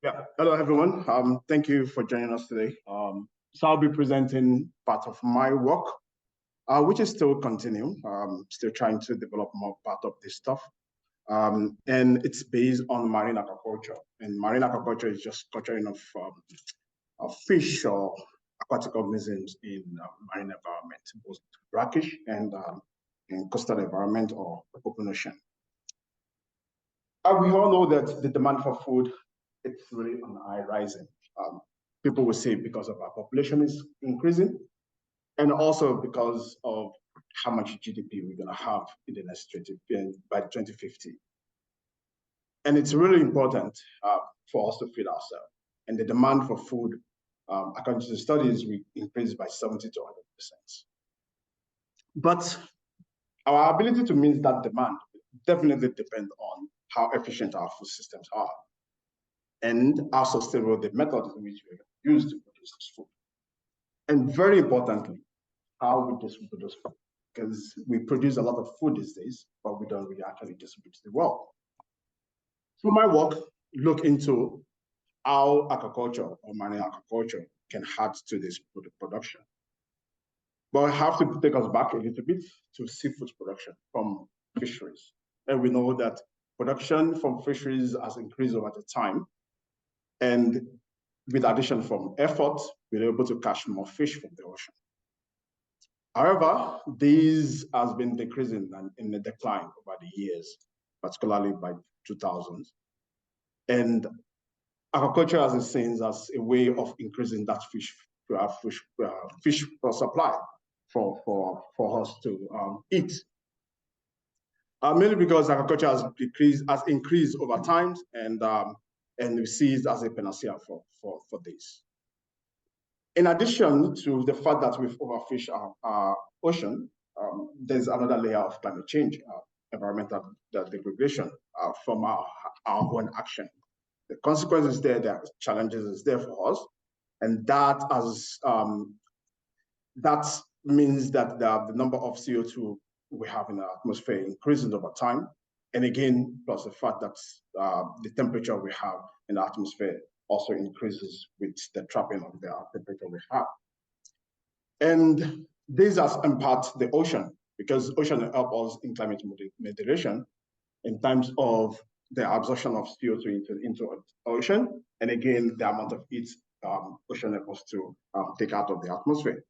Yeah, hello everyone. Thank you for joining us today. So I'll be presenting part of my work, which is still continuing. Still trying to develop more part of this stuff. And it's based on marine aquaculture. And marine aquaculture is just culturing of fish or aquatic organisms in marine environment, both brackish and in coastal environment or open ocean. We all know that the demand for food, it's really on high rising. People will say because of our population is increasing, and also because of how much GDP we're going to have in the next by 2050. And it's really important for us to feed ourselves. And the demand for food, according to the studies, we increased by 70 to 100%. But our ability to meet that demand definitely depends on how efficient our food systems are and how sustainable the methods in which we use to produce this food. And very importantly, how we distribute those food, because we produce a lot of food these days, but we don't really actually distribute to the world. So my work look into how aquaculture or marine aquaculture can add to this production. But I have to take us back a little bit to seafood production from fisheries. And we know that production from fisheries has increased over the time. And with addition from effort, we're able to catch more fish from the ocean. However, this has been decreasing and in the decline over the years, particularly by 2000s. And aquaculture has been seen as a way of increasing that fish supply for us to eat. Mainly because aquaculture has increased over time, and we see it as a panacea for this. In addition to the fact that we've overfished our ocean, there's another layer of climate change, environmental degradation from our own action. The consequences there, the challenges is there for us, and that means that the number of CO2 we have in the atmosphere increases over time. And again, plus the fact that the temperature we have in the atmosphere also increases with the trapping of the temperature we have. And this has impacted the ocean, because ocean help us in climate moderation in terms of the absorption of CO2 into ocean. And again, the amount of heat ocean helps us to take out of the atmosphere.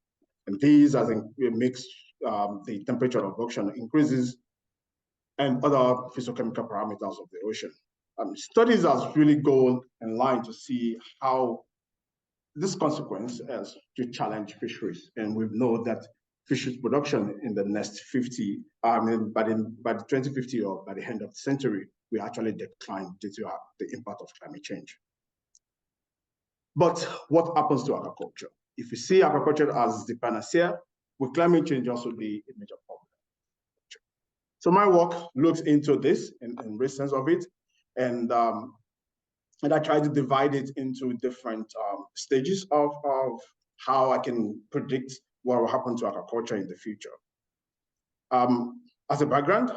And these, I think, makes the temperature of ocean increases and other physiochemical parameters of the ocean. Studies has really gone in line to see how this consequence has to challenge fisheries. And we know that fisheries production in the next 50, by the 2050 or by the end of the century, we actually decline due to the impact of climate change. But what happens to aquaculture? If we see aquaculture as the panacea, with climate change also be a major problem. So my work looks into this in sense of it, and I try to divide it into different stages of how I can predict what will happen to aquaculture in the future. As a background,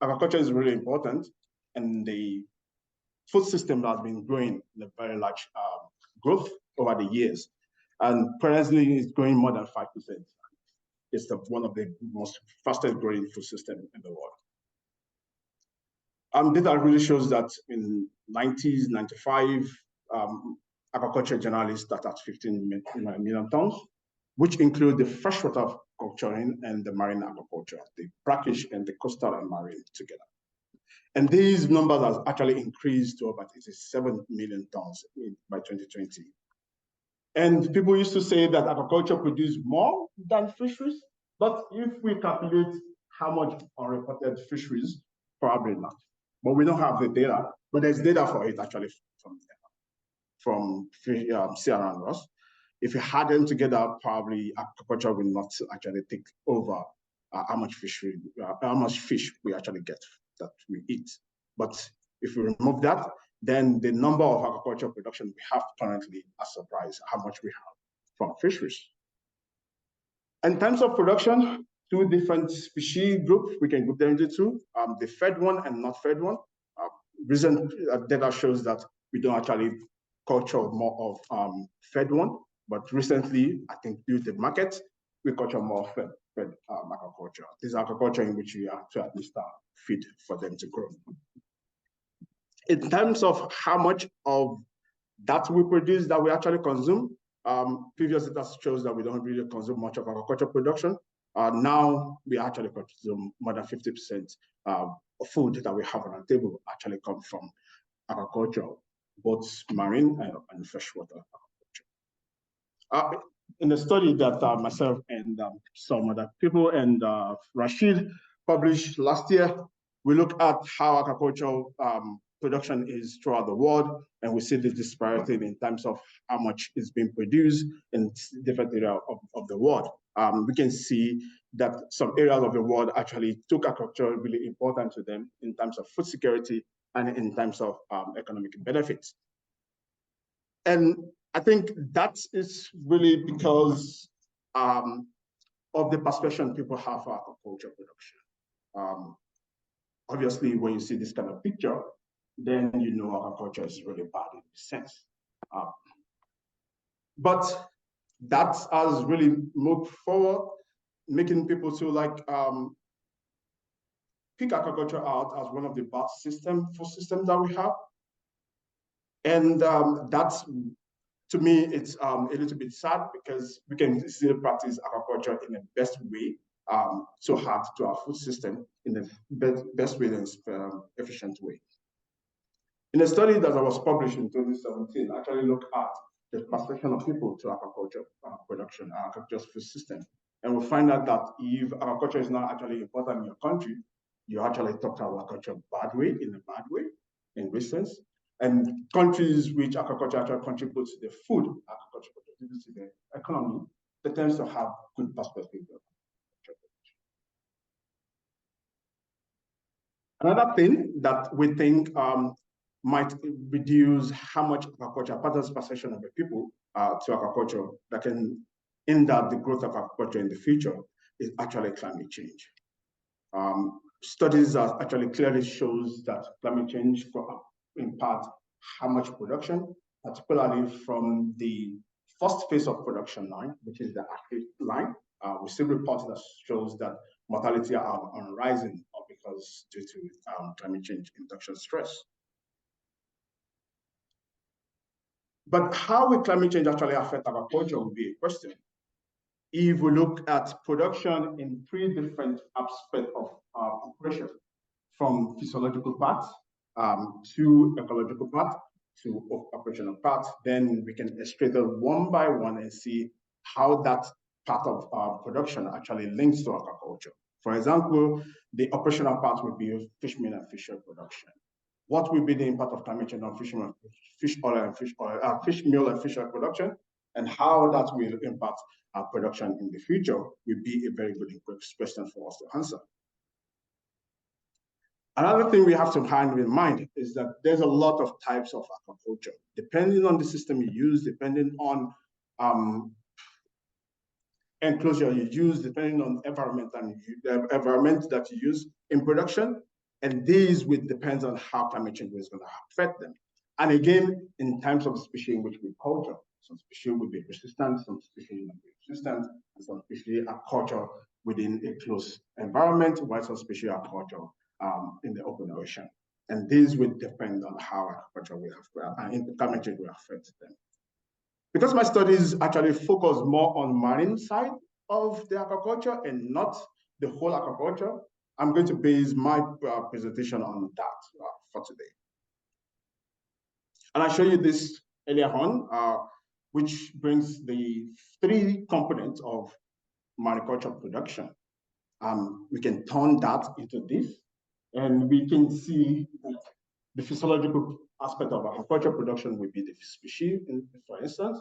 aquaculture is really important, and the food system has been growing in a very large growth over the years, and presently it's growing more than 5%. It's one of the most fastest growing food systems in the world. Data really shows that in 90s, 95, aquaculture generally started at 15 million tons, which include the freshwater culturing and the marine aquaculture, the brackish and the coastal and marine together. And these numbers have actually increased to about 87 million tons by 2020. And people used to say that aquaculture produces more than fisheries, but if we calculate how much are reported fisheries, probably not. But we don't have the data, but there's data for it actually from sea around us. If you add them together, probably aquaculture will not actually take over how much fish we actually get that we eat. But if we remove that, then the number of aquaculture production we have currently are surprised how much we have from fisheries. In terms of production, two different species groups, we can group them into two, the fed one and not fed one. Recent data shows that we don't actually culture more of fed one, but recently, I think due to the market, we culture more fed aquaculture. This is aquaculture in which we have to at least feed for them to grow. In terms of how much of that we produce that we actually consume, previous data shows that we don't really consume much of agriculture production. Now we actually consume more than 50% of food that we have on our table actually come from agriculture, both marine and freshwater agriculture. In a study that myself and some other people and Rashid published last year, we look at how agricultural production is throughout the world, and we see the disparity in terms of how much is being produced in different areas of the world. We can see that some areas of the world actually took agriculture really important to them in terms of food security and in terms of economic benefits. And I think that is really because of the perception people have for agriculture production. Obviously, when you see this kind of picture, then you know agriculture is really bad in this sense. But that has really moved forward, making people feel like pick agriculture out as one of the bad food systems that we have. And that's, to me, it's a little bit sad because we can still practice agriculture in the best way to add to our food system in the best way and efficient way. In a study that was published in 2017, I actually looked at the perception of people to agriculture production, agriculture food system. And we find out that if agriculture is not actually important in your country, you actually talk about agriculture in a bad way, in recent. And countries which agriculture actually contributes to the food, agriculture contributes to the economy, they tend to have good perspective. Another thing that we think might reduce how much agriculture, partners perception of the people to agriculture that can hinder the growth of agriculture in the future is actually climate change. Studies actually clearly shows that climate change impact how much production, particularly from the first phase of production line, which is the active line. We see reports that shows that mortality are on rising because due to climate change induction stress. But how will climate change actually affect agriculture will be a question. If we look at production in three different aspects of operation, from physiological parts to ecological part to operational part, then we can illustrate them one by one and see how that part of production actually links to agriculture. For example, the operational part would be fish meal and fish oil production. What will be the impact of climate change on fish meal and fish oil production, and how that will impact our production in the future will be a very good question for us to answer. Another thing we have to have in mind is that there's a lot of types of aquaculture. Depending on the system you use, depending on enclosure you use, depending on environment that you use in production, and these will depend on how climate change is going to affect them. And again, in terms of the species in which we culture, some species will be resistant, some species will be resistant, and some species are cultured within a closed environment, while some species are cultured in the open ocean. And these will depend on how agriculture will affect, and climate change will affect them. Because my studies actually focus more on marine side of the aquaculture and not the whole aquaculture, I'm going to base my presentation on that for today. And I show you this earlier on, which brings the three components of mariculture production. We can turn that into this, and we can see that the physiological aspect of aquaculture production will be the species, for instance,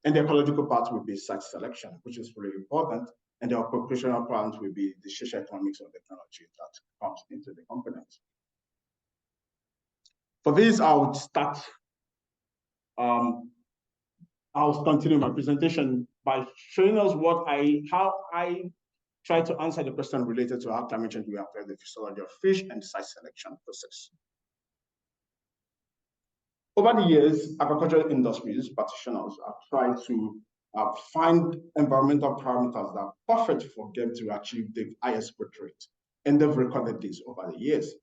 and the ecological part will be site selection, which is really important, and the operational part will be the social economics of the technology that comes into the components. For this, I would start. I'll continue my presentation by showing us how I try to answer the question related to how climate change will affect the physiology of fish and the site selection process. Over the years, agricultural industries practitioners have tried to find environmental parameters that are perfect for them to achieve the highest growth rate. And they've recorded this over the years.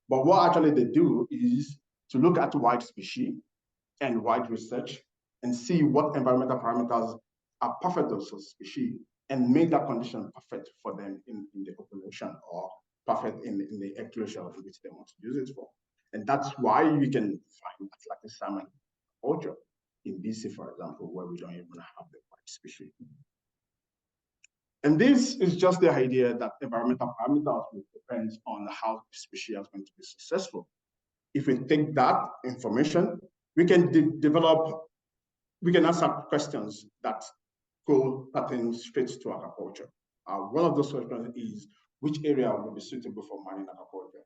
But what actually they do is to look at wide species and wide research and see what environmental parameters are perfect for such species and make that condition perfect for them in the population or perfect in the ecology of which they want to use it for. And that's why you can find Atlantic salmon culture in BC, for example, where we don't even have the white species. And this is just the idea that environmental parameters will depend on how the species is going to be successful. If we take that information, we can we can answer questions that go pertain straight to agriculture. One of those questions is, which area will be suitable for marine agriculture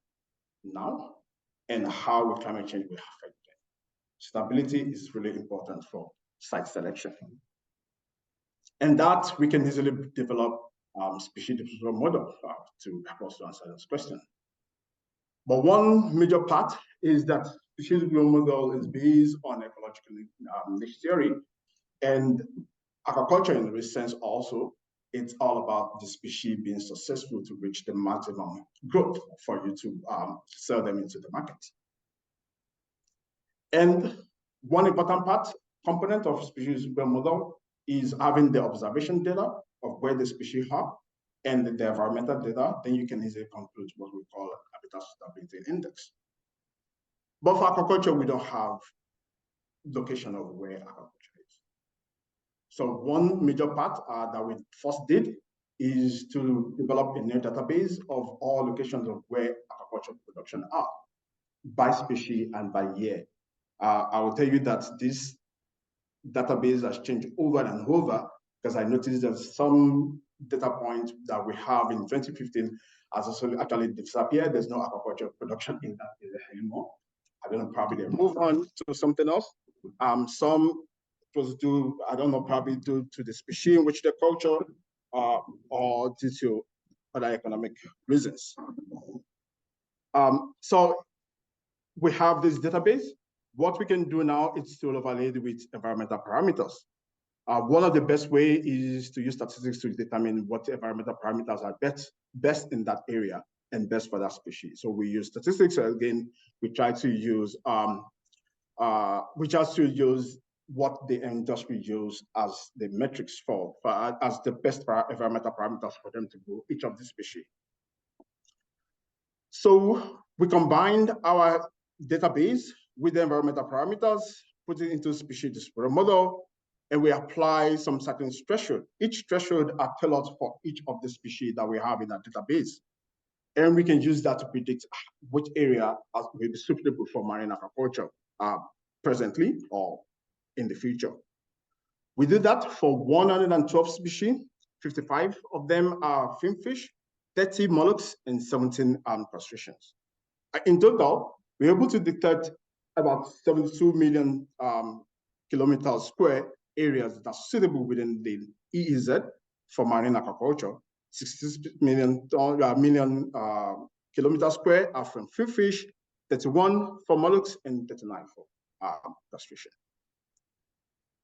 now, and how will climate change will affect them? Stability is really important for site selection. And that we can easily develop species development model to help us to answer this question. But one major part is that species development model is based on ecological niche theory, and agriculture in this sense also, it's all about the species being successful to reach the maximum growth for you to sell them into the market. And one important component of species development model is having the observation data of where the species are and the environmental data. Then you can easily conclude what we call habitat stability index. But for agriculture, we don't have location of where agriculture is. So one major part that we first did is to develop a new database of all locations of where agricultural production are by species and by year. I will tell you that this database has changed over and over, because I noticed that some data point that we have in 2015 has also actually disappeared. There's no agricultural production in that area anymore. I don't know, probably they move on to something else. Some was due, I don't know, probably due to the species in which they culture or due to other economic reasons. So we have this database. What we can do now is to overlay it with environmental parameters. One of the best ways is to use statistics to determine what environmental parameters are best in that area and best for that species. So we use statistics. Again, we try to use what the industry use as the metrics as the best environmental parameters for them to grow each of the species. So we combined our database with the environmental parameters, put it into species dispersion model, and we apply some certain threshold. Each threshold are tailored for each of the species that we have in our database. And we can use that to predict which area will be suitable for marine aquaculture presently or in the future. We did that for 112 species, 55 of them are finfish, 30 mollusks, and 17 crustaceans. In total, we're able to detect about 72 million kilometers square areas that are suitable within the EEZ for marine aquaculture. 66 million kilometers square are from finfish, 31 for mollusks, and 39 for crustacean.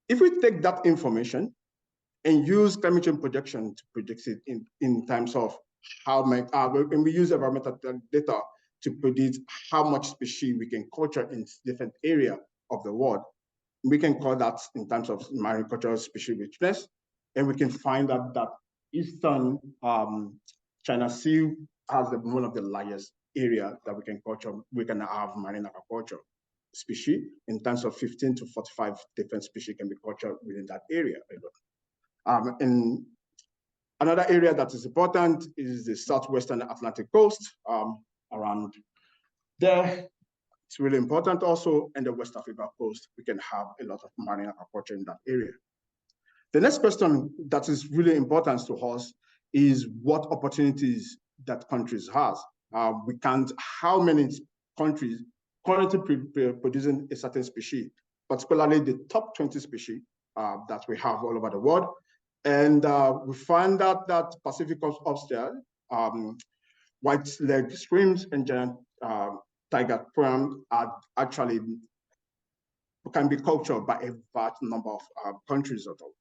If we take that information and use climate change projection to predict it in terms of how many, and we use environmental data to predict how much species we can culture in different areas of the world, we can call that in terms of maricultural species richness, and we can find out that Eastern China Sea has one of the largest area that we can culture. We can have marine aquaculture species in terms of 15 to 45 different species can be cultured within that area. And another area that is important is the southwestern Atlantic coast around there. It's really important also, and the West Africa coast, we can have a lot of marine aquaculture in that area. The next question that is really important to us is what opportunities that countries has. We can't, how many countries currently producing a certain species, particularly the top 20 species that we have all over the world. And we find out that Pacific upstairs, white-legged shrimps and giant tiger prawns are actually can be cultured by a vast number of countries of the world.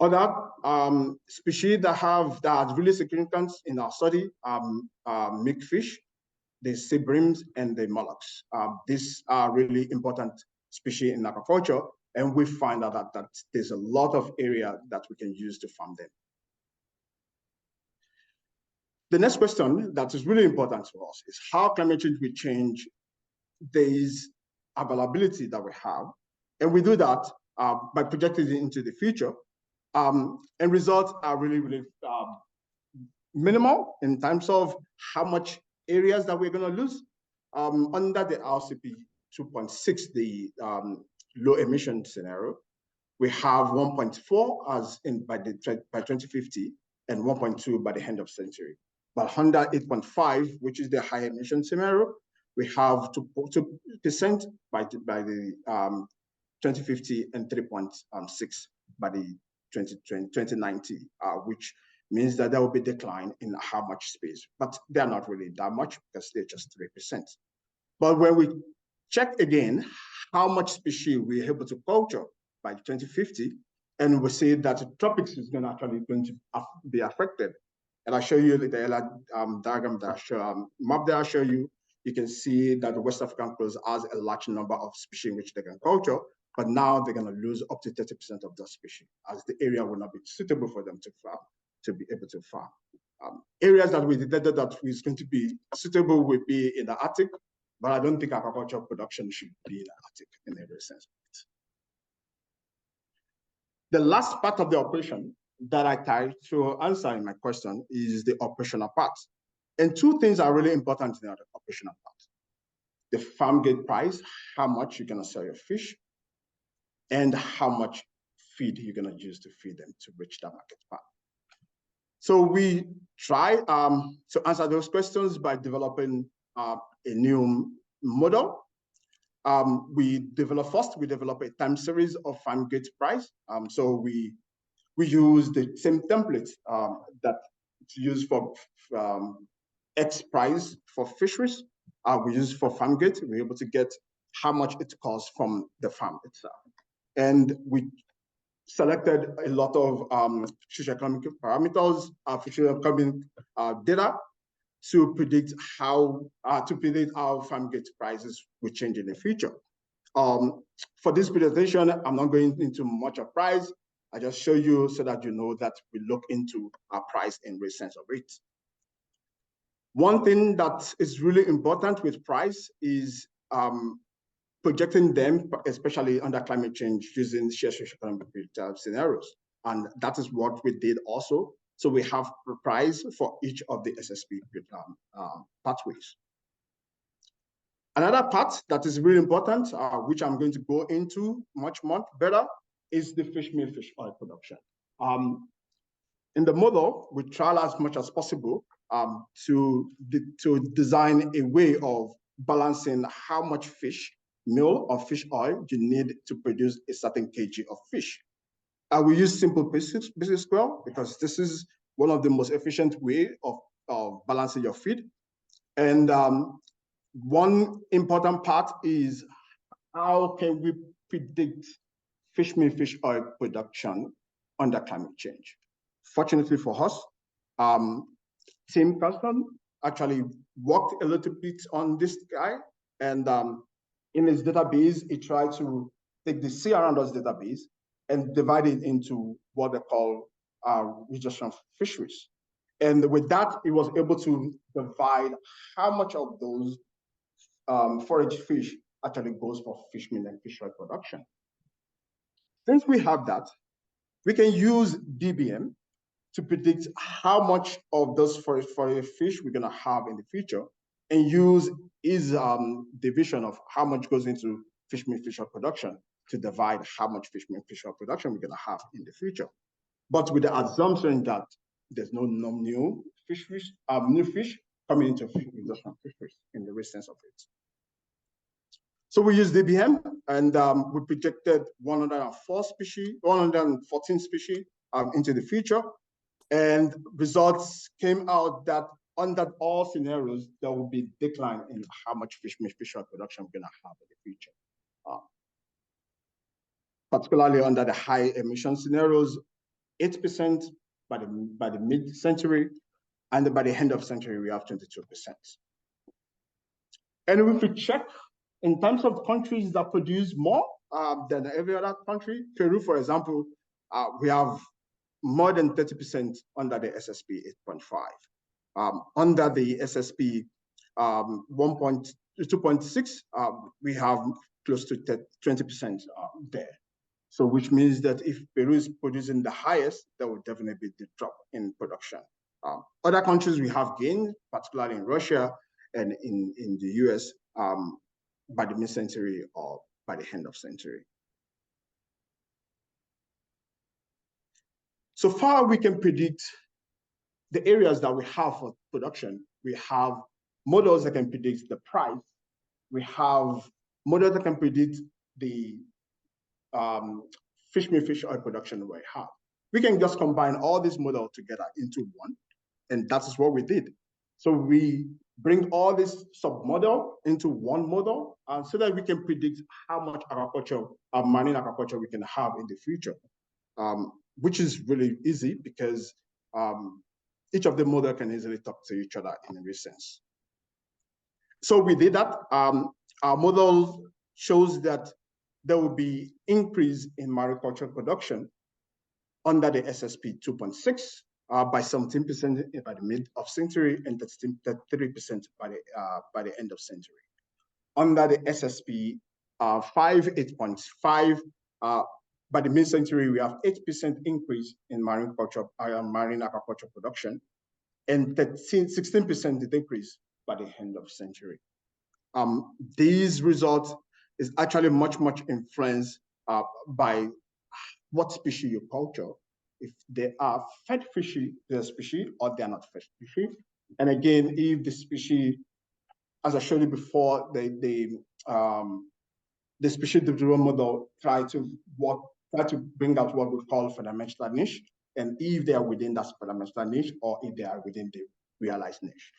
Other species that are really significant in our study milk fish, the sea breams, and the mollusks. These are really important species in aquaculture, and we find out that there's a lot of area that we can use to farm them. The next question that is really important to us is how climate change will change this availability that we have. And we do that by projecting it into the future. And results are really, really minimal in terms of how much areas that we're going to lose. Under the RCP 2.6, the low emission scenario, we have 1.4 as in by 2050 and 1.2 by the end of century. But under 8.5, which is the high emission scenario, we have 2% by the 2050 and 3.6 by the 2090, which means that there will be a decline in how much space, but they're not really that much because they're just 3%. But when we check again how much species we're able to culture by 2050, and we see that the tropics is actually going to be affected. And I'll show you the diagram that I show, map that I show you. You can see that the West African crows has a large number of species which they can culture, but now they're going to lose up to 30% of those species as the area will not be suitable for them to farm, to be able to farm. Areas that we detected that is going to be suitable will be in the Arctic, but I don't think aquaculture production should be in the Arctic in every sense. The last part of the operation that I tried to answer in my question is the operational part. And two things are really important in the operational part. The farm gate price, how much you're going to sell your fish, and how much feed you're going to use to feed them to reach that market part. So we try to answer those questions by developing a new model. We develop a time series of farm gate price. So we use the same template that's used for X price for fisheries. We use for farm gate. We're able to get how much it costs from the farm itself. And we selected a lot of socioeconomic parameters, socioeconomic data to predict how farm gate prices will change in the future. For this presentation, I'm not going into much of price. I just show you so that you know that we look into our price in real sense of it. One thing that is really important with price is projecting them, especially under climate change, using shared socioeconomic scenarios. And that is what we did also. So we have a price for each of the SSP pathways. Another part that is really important, which I'm going to go into much more better, is the fish meal, fish oil production. In the model, we try as much as possible to design a way of balancing how much fish meal or fish oil you need to produce a certain kg of fish. We use simple basic square because this is one of the most efficient way of balancing your feed. And one important part is how can we predict fish meal, fish oil production under climate change? Fortunately for us, Tim Carson actually worked a little bit on this guy, and in his database, he tried to take the sea around us database and divide it into what they call regional fisheries. And with that, he was able to divide how much of those forage fish actually goes for fish meal and fish oil production. Since we have that, we can use DBM to predict how much of those forage fish we're gonna have in the future, and use his division of how much goes into fish meal, fish oil production to divide how much fish meal, fish oil production we're gonna have in the future. But with the assumption that there's no new fish coming into industrial fisheries in the real sense of it. So we use DBM, and we projected 114 species into the future. And results came out that under all scenarios, there will be decline in how much fish oil production we're going to have in the future. Particularly under the high emission scenarios, 8% by the mid-century, and by the end of century, we have 22%. And if we check in terms of countries that produce more than every other country, Peru, for example, we have more than 30% under the SSP 8.5. Under the SSP 2.6, we have close to 20% there. So which means that if Peru is producing the highest, there will definitely be the drop in production. Other countries we have gained, particularly in Russia and in the US, by the mid-century or by the end of century. So far, we can predict the areas that we have for production. We have models that can predict the price. We have models that can predict the fish oil production we have. We can just combine all these models together into one, and that is what we did. So we bring all this sub-model into one model so that we can predict how much agriculture, marine agriculture we can have in the future, which is really easy because each of the models can easily talk to each other in a sense. So we did that. Our model shows that there will be increase in mariculture production under the SSP 2.6 by 17% by the mid of century and 33% by the end of century. Under the SSP 8.5, by the mid-century, we have 8% increase in marine aquaculture production and 16% decrease by the end of century. These results is actually much influenced by what species you culture. If they are fed fishy, they're species, or they're not fed fishy. And again, if the species, as I showed you before, the species development model try to bring out what we call fundamental niche, and if they are within that fundamental niche, or if they are within the realized niche.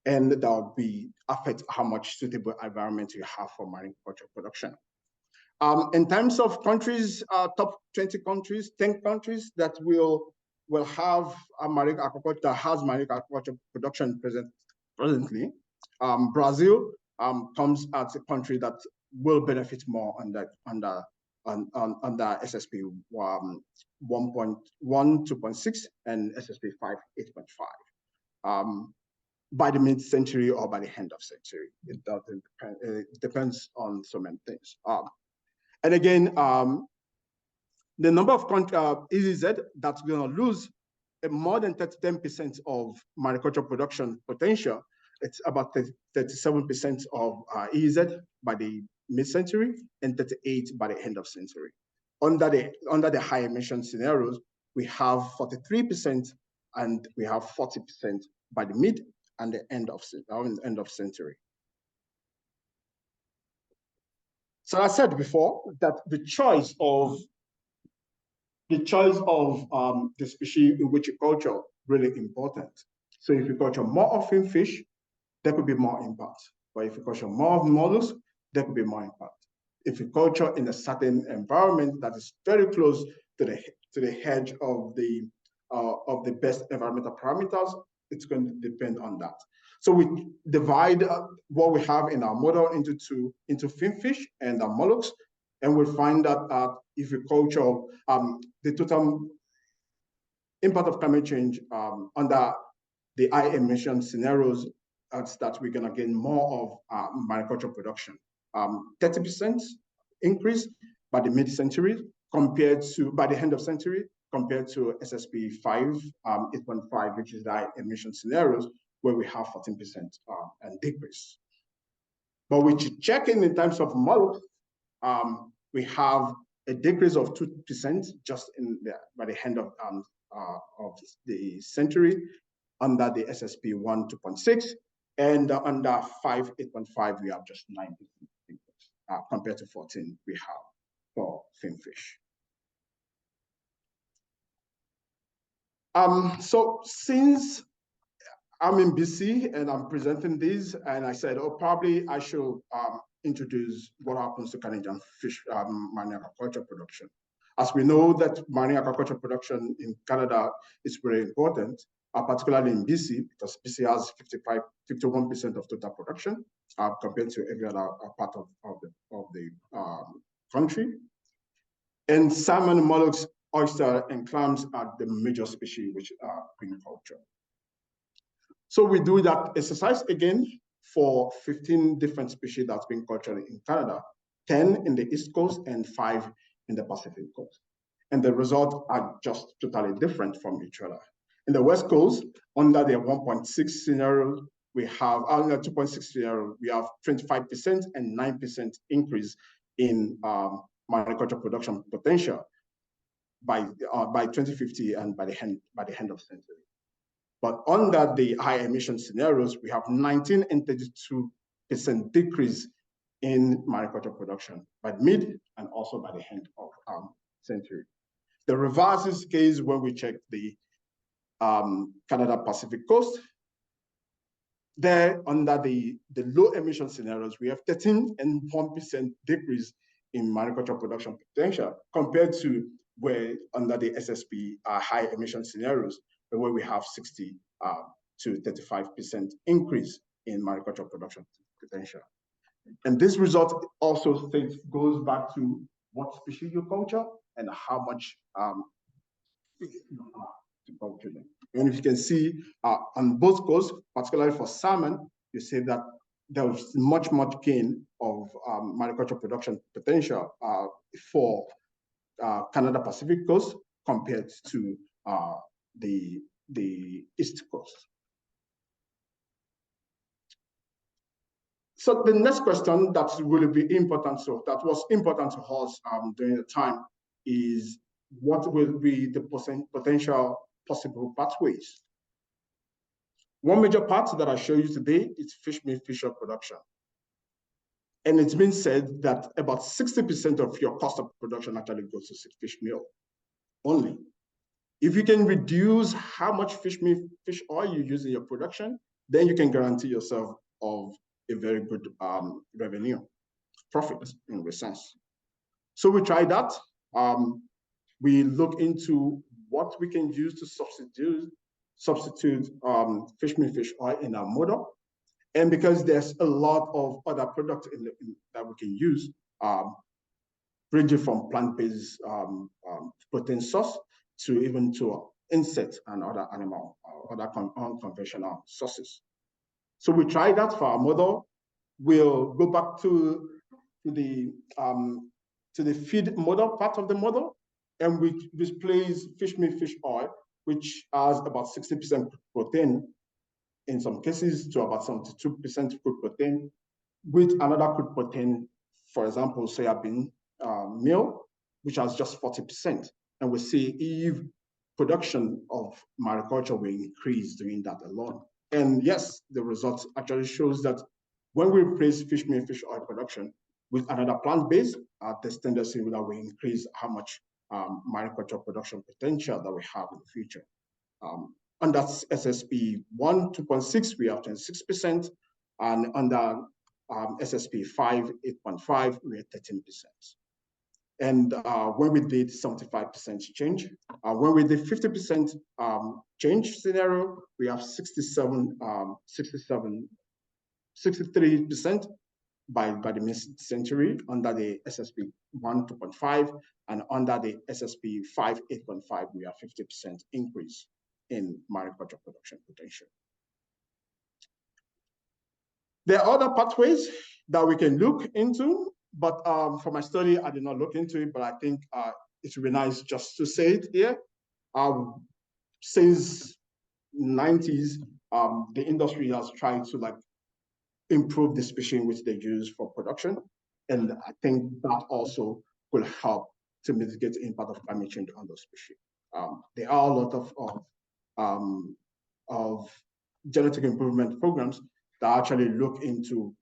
And that will be affect how much suitable environment you have for mariculture production. In terms of countries, top 20 countries, 10 countries that will have a marine aquaculture, that has marine aquaculture production presently. Brazil comes as a country that will benefit more under SSP 1.1, 2.6, and SSP 5, 8.5. By the mid-century or by the end of century. It doesn't depend, it depends on so many things. And again, the number of EEZ that's going to lose more than 10% of mariculture production potential. It's about 37% of EEZ by the mid-century and 38% by the end of century. Under the high emission scenarios, we have 43% and we have 40% by the mid and the end of century. So I said before that the choice of the species in which you culture really important. So if you culture more of finfish, there could be more impact. But if you culture more of mollusks, there could be more impact. If you culture in a certain environment that is very close to the edge of the best environmental parameters, it's going to depend on that. So we divide what we have in our model into finfish and the mollusks, and we'll find that if we culture the total impact of climate change under the high emission scenarios, that we're going to gain more of mariculture production. 30% increase by the mid-century compared to by the end of century compared to SSP 5, 8.5, which is the high emission scenarios where we have 14% and decrease. But we check in terms of mollusks, we have a decrease of 2% just by the end of the century under the SSP 1, 2.6, and under 5, 8.5, we have just 9% compared to 14 we have for finfish. So since I'm in BC and I'm presenting these, and I said, oh, probably I should introduce what happens to Canadian fish marine aquaculture production. As we know that marine aquaculture production in Canada is very important, particularly in BC, because BC has 51% of total production compared to every other part of the country. And salmon, mollusks, oyster, and clams are the major species which are aquaculture. So we do that exercise again for 15 different species that's been cultured in Canada, 10 in the East Coast and 5 in the Pacific Coast. And the results are just totally different from each other. In the West Coast, under the 1.6 scenario, we have, under 2.6 scenario, we have 25% and 9% increase in mariculture production potential by 2050 and by the end of the century. But under the high emission scenarios, we have 19 and 32% decrease in mariculture production by mid and also by the end of century. The reverse is the case when we check the Canada Pacific Coast. There, under the low emission scenarios, we have 13 and 1% decrease in mariculture production potential compared to where under the SSP high emission scenarios, where we have 60 to 35% increase in mariculture production potential. And this result also goes back to what species you culture and how much to culture them. And if you can see on both coasts, particularly for salmon, you see that there was much gain of mariculture production potential for Canada Pacific Coast compared to the East Coast. So the next question that's really be important, so that was important to us during the time, is what will be the potential possible pathways? One major part that I show you today is fish meal, fish oil production. And it's been said that about 60% of your cost of production actually goes to fish meal only. If you can reduce how much fish meal, fish oil you use in your production, then you can guarantee yourself of a very good revenue, profit in a sense. So we tried that. We look into what we can use to substitute fish meal, fish oil in our model. And because there's a lot of other products that we can use, ranging from plant-based protein source to even to insect and other animal, other unconventional sources. So we try that for our model. We'll go back to the feed model part of the model, and we displace fish meal, fish oil, which has about 60% protein, in some cases to about 72% crude protein, with another crude protein, for example, soybean meal, which has just 40%. And we see if production of mariculture will increase doing that alone. And yes, the results actually shows that when we replace fish meal, fish oil production with another plant-based, there's tendency that will increase how much mariculture production potential that we have in the future. Under SSP 1, 2.6, we have 26%, and under SSP 5, 8.5, we are 13%. And when we did 75% change, when we did 50% change scenario, we have 63% by the mid-century under the SSP 1, 2.5, and under the SSP 5, 8.5, we have 50% increase in mariculture production potential. There are other pathways that we can look into, but for my study, I did not look into it, but I think it would be nice just to say it here. Since 90s, the industry has tried to improve the species which they use for production. And I think that also will help to mitigate the impact of climate change on those species. There are a lot of genetic improvement programs that actually look into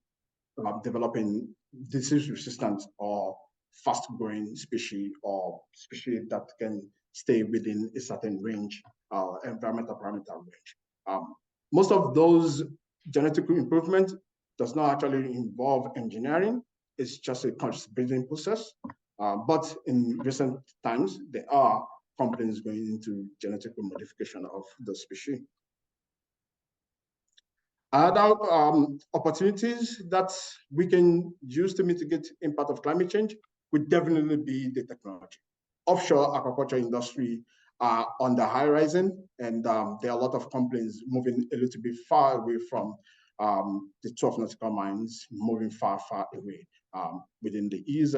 developing disease-resistant or fast-growing species or species that can stay within a certain range, environmental parameter range. Most of those genetic improvement does not actually involve engineering. It's just a conscious breeding process. But in recent times, there are companies going into genetic modification of the species. Other opportunities that we can use to mitigate impact of climate change would definitely be the technology. Offshore aquaculture industry are on the horizon, and there are a lot of companies moving a little bit far away from the 12 nautical miles, moving far away within the EZ,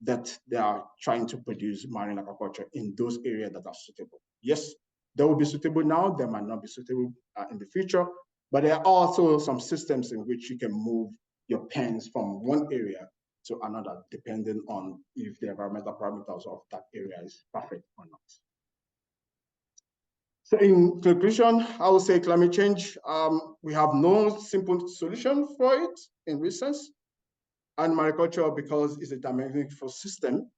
that they are trying to produce marine aquaculture in those areas that are suitable. Yes, they will be suitable now, they might not be suitable in the future, but there are also some systems in which you can move your pens from one area to another, depending on if the environmental parameters of that area is perfect or not. So in conclusion, I would say climate change, we have no simple solution for it in research. And mariculture, because it's a dynamic system,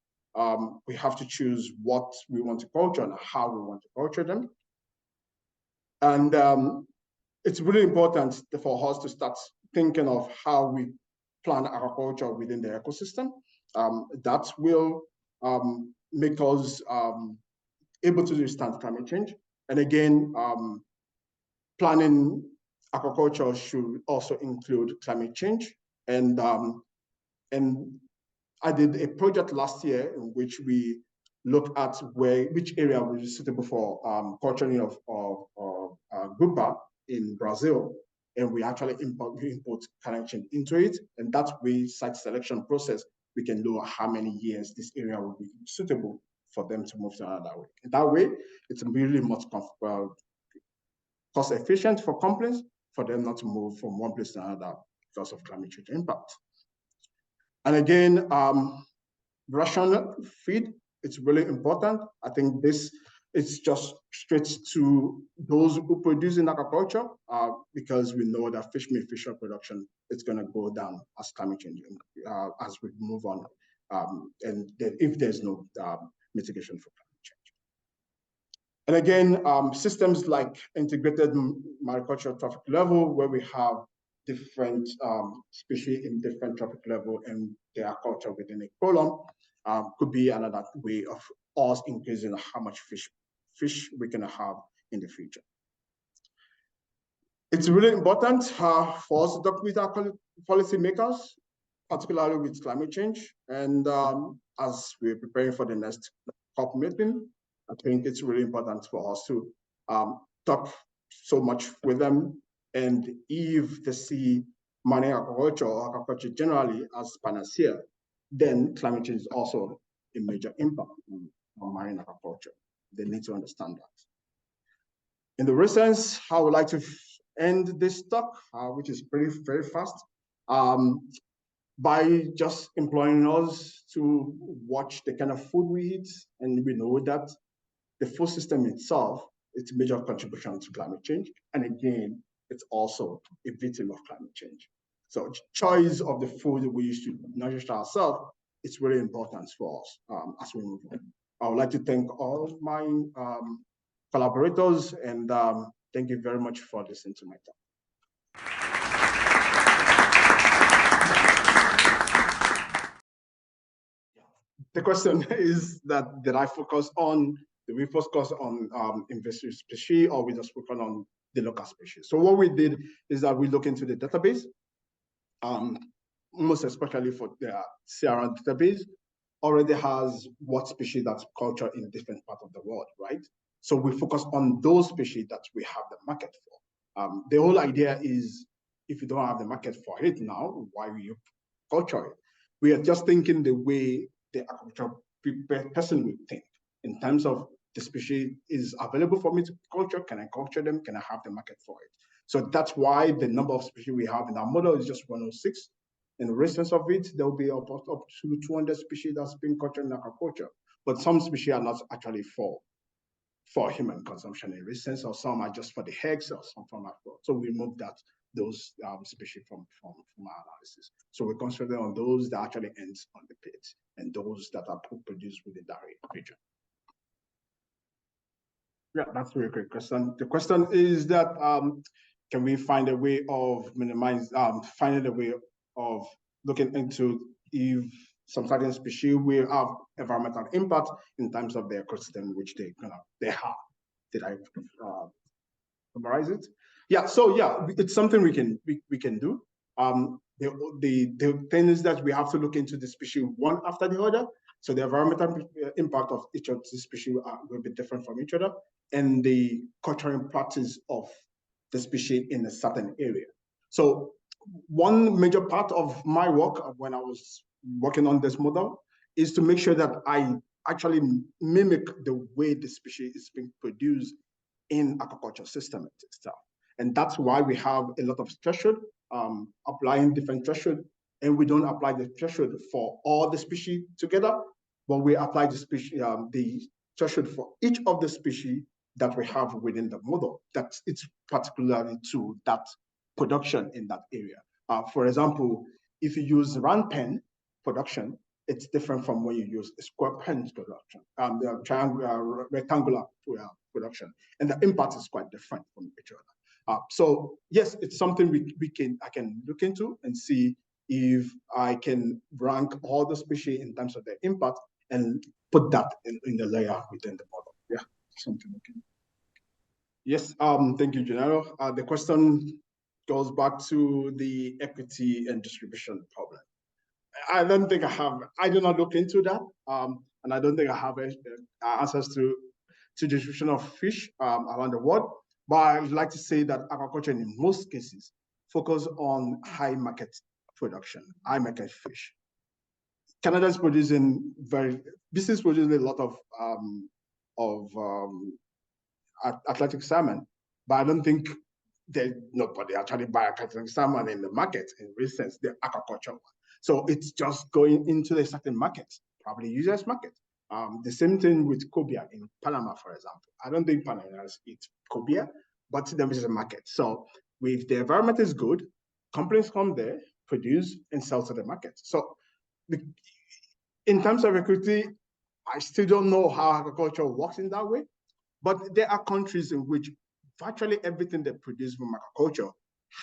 we have to choose what we want to culture and how we want to culture them. And it's really important for us to start thinking of how we plan agriculture within the ecosystem. That will make us able to withstand climate change. And again, planning agriculture should also include climate change. And I did a project last year in which we looked at which area was suitable for culturing of grouper in Brazil, and we actually import climate change into it. And that way, site selection process, we can know how many years this area will be suitable for them to move to another way. And that way, it's really much cost efficient for companies for them not to move from one place to another because of climate change impact. And again, ration feed, it's really important. I think this is just straight to those who produce in agriculture, because we know that fish meat, fish oil production is going to go down as climate change, as we move on, and if there's no mitigation for climate change. And again, systems like integrated mariculture trophic level, where we have different species in different trophic level and they are cultured within a column, could be another way of us increasing how much fish we can have in the future. It's really important for us to talk with our policymakers, particularly with climate change. And as we're preparing for the next COP meeting, I think it's really important for us to talk so much with them. And if they see marine agriculture or agriculture generally as panacea, then climate change is also a major impact on marine agriculture. They need to understand that. In the recent, I would like to end this talk, which is very fast, by just employing us to watch the kind of food we eat. And we know that the food system itself, it's a major contribution to climate change. And again, it's also a victim of climate change. So choice of the food we use to nourish ourselves, it's really important for us as we move on. I would like to thank all of my collaborators, and thank you very much for listening to my talk. The question is that did we focus on invasive species, or we just focus on the local species? So what we did is that we look into the database, most especially for the CRN database, already has what species that's cultured in different parts of the world, right? So we focus on those species that we have the market for. The whole idea is, if you don't have the market for it now, why will you culture it? We are just thinking the way the agricultural person would think, in terms of the species is available for me to culture, can I culture them, can I have the market for it? So that's why the number of species we have in our model is just 106. In the instance of it, there will be up to 200 species that's being cultured in agriculture, but some species are not actually for human consumption in instance, or some are just for the eggs, or some from our food. So we remove those species from our analysis. So we concentrate on those that actually end on the pit and those that are produced within that region. Yeah, that's a very great question. The question is that can we find a way of finding a way of looking into if some certain species will have environmental impact in terms of their ecosystem, which they have. Did I summarize it? Yeah. So yeah, it's something we can do. The thing is that we have to look into the species one after the other. So the environmental impact of each of the species will be different from each other, and the cultural practice of the species in a certain area. So one major part of my work when I was working on this model is to make sure that I actually mimic the way the species is being produced in aquaculture system itself. And that's why we have a lot of threshold, applying different threshold, and we don't apply the threshold for all the species together, but we apply the threshold for each of the species that we have within the model, that it's particularly to that production in that area. For example, if you use round pen production, it's different from when you use a square pen production, the triangular, rectangular production, and the impact is quite different from each other. So yes, it's something I can look into and see if I can rank all the species in terms of their impact and put that in the layer within the model. Yeah, something we can. Yes, thank you, Gennaro. The question goes back to the equity and distribution problem. I don't think I do not look into that. And I don't think I have answers to distribution of fish around the world. But I'd like to say that aquaculture in most cases focus on high market production, high market fish. Canada is producing a lot of Atlantic salmon, but I don't think nobody actually buy Atlantic salmon in the market in recent the aquaculture one. So it's just going into a certain market, probably US market. The same thing with cobia in Panama, for example. I don't think Panama's eat cobia, but there is a market. So if the environment is good, companies come there, produce, and sell to the market. So in terms of equity, I still don't know how agriculture works in that way, but there are countries in which virtually everything they produce from agriculture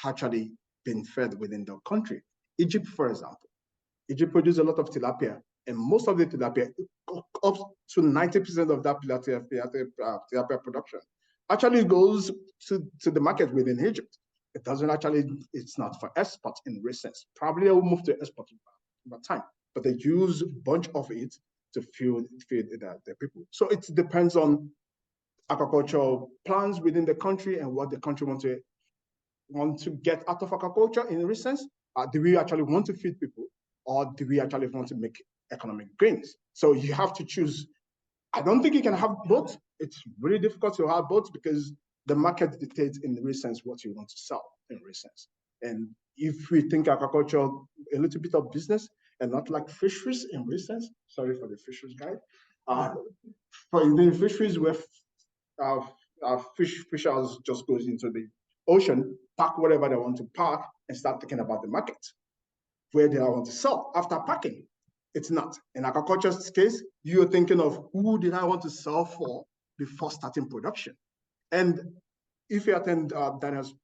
actually been fed within the country. Egypt, for example. Egypt produces a lot of tilapia, and most of the tilapia, up to 90% of that tilapia production, actually goes to the market within Egypt. It doesn't actually, it's not for export in recent. Probably it will move to export over time, but they use a bunch of it to feed the people. So it depends on aquaculture plans within the country and what the country want to get out of aquaculture in a sense. Do we actually want to feed people, or do we actually want to make economic gains? So you have to choose. I don't think you can have both. It's really difficult to have both because the market dictates in the sense what you want to sell in sense. And if we think aquaculture a little bit of business and not like fisheries in sense, sorry for the fisheries guide. For the fisheries where fishers just goes into the ocean, pack whatever they want to pack, and start thinking about the market, where they want to sell after packing. It's not. In aquaculture's case, you're thinking of who did I want to sell for before starting production. And if you attend Daniel's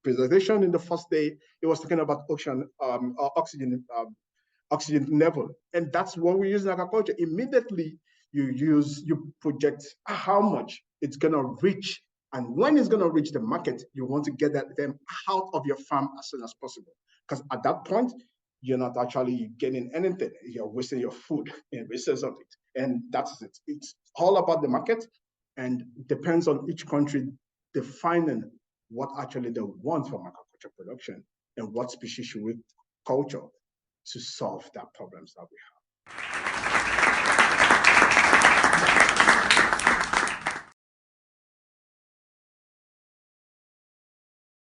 presentation in the first day, it was talking about oxygen level. And that's what we use in aquaculture. Immediately, you project how much it's going to reach. And when it's going to reach the market, you want to get them out of your farm as soon as possible. Because at that point, you're not actually getting anything. You're wasting your food in research of it. And that's it. It's all about the market, and depends on each country defining what actually they want from aquaculture production and what species should we culture to solve that problems that we have.